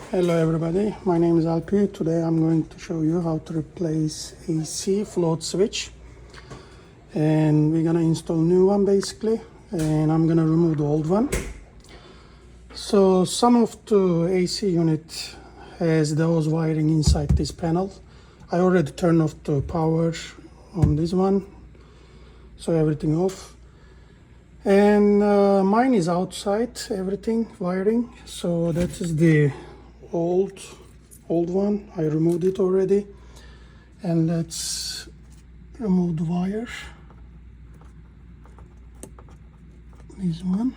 Hello everybody, my name is Alpi. Today I'm going to show you how to replace AC float switch, and we're gonna install new one basically, and I'm gonna remove the old one. So some of the AC unit has those wiring inside this panel. I already turned off the power on this one, so everything off. And mine is outside, everything wiring, so that is the old one. I removed it already, and let's remove the wire. This one.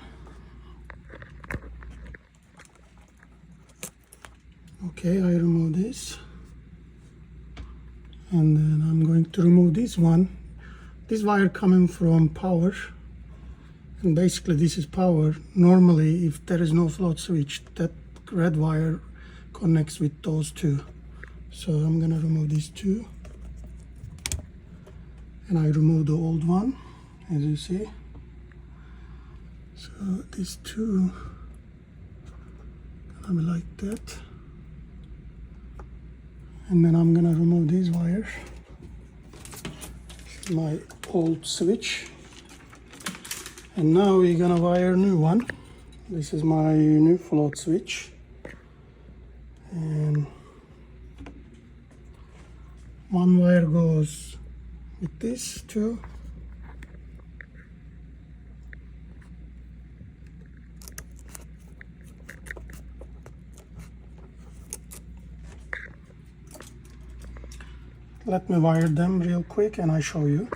Okay, I remove this, and then I'm going to remove this one. This wire coming from power, and basically this is power. Normally if there is no float switch, that red wire connects with those two. So I'm gonna remove these two, and I remove the old one, as you see. So these two gonna be like that, and then I'm gonna remove these wires, my old switch, and now we're gonna wire new one. This is my new float switch, and one wire goes with this too. Let me wire them real quick and I show you.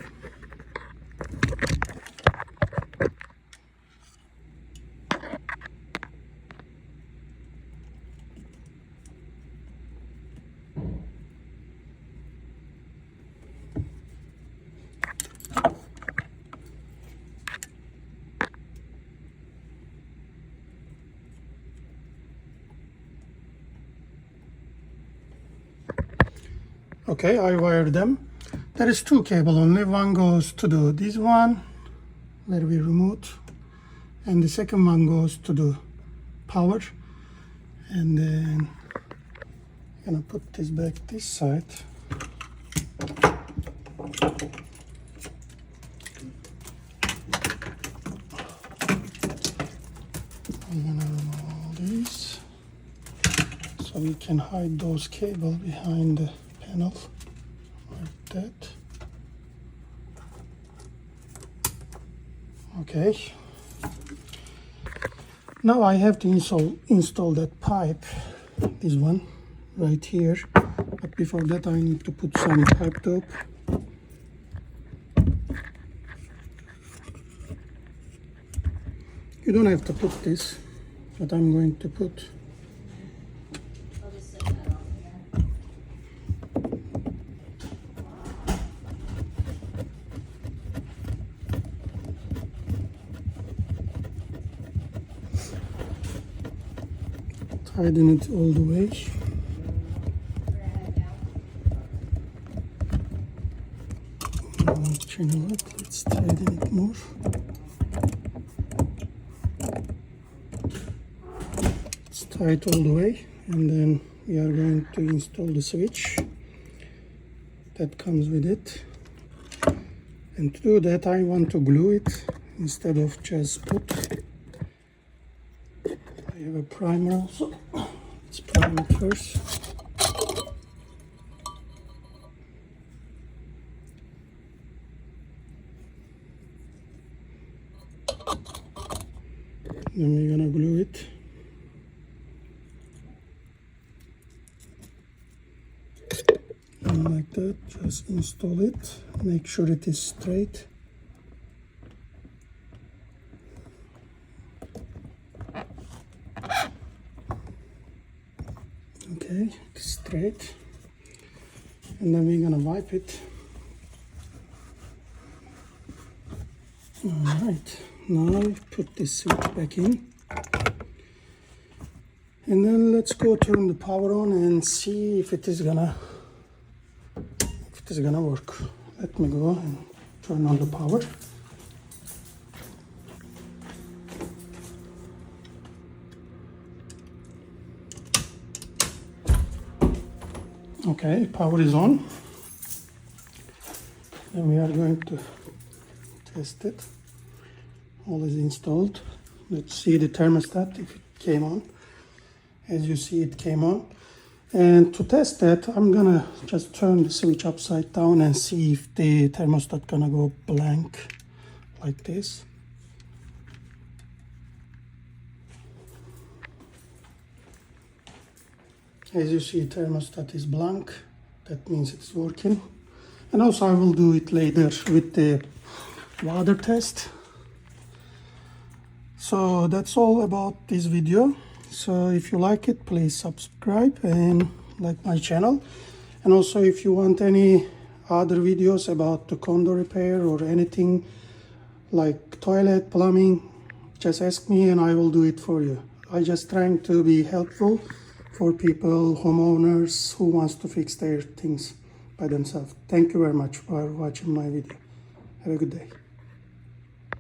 Okay, I wired them. There is two cable only. One goes to this one where we removed, and the second one goes to the power. And then I'm gonna put this back this side. I'm gonna remove all these so we can hide those cables behind the panel like that. Okay, now I have to install that pipe, this one right here, but before that I need to put some pipe dope. You don't have to put this, but I'm going to put. Tighten it all the way. You know what? Let's tighten it more. It's tight all the way, and then we are going to install the switch that comes with it. And to do that, I want to glue it instead of just put. I have a primer also. Let's prime it first. Then we're gonna glue it. And like that, just install it. Make sure it is straight. Okay, it's straight. And then we're gonna wipe it. Alright, now put this switch back in. And then let's go turn the power on and see if it is gonna work. Let me go and turn on the power. Okay, power is on. And we are going to test it. All is installed. Let's see the thermostat if it came on. As you see, it came on. And to test that, I'm gonna just turn the switch upside down and see if the thermostat gonna go blank like this. As you see, thermostat is blank. That means it's working. And also I will do it later with the water test. So that's all about this video. So if you like it, please subscribe and like my channel. And also if you want any other videos about the condo repair or anything like toilet, plumbing, just ask me and I will do it for you. I just trying to be helpful for people, homeowners who wants to fix their things by themselves. Thank you very much for watching my video. Have a good day.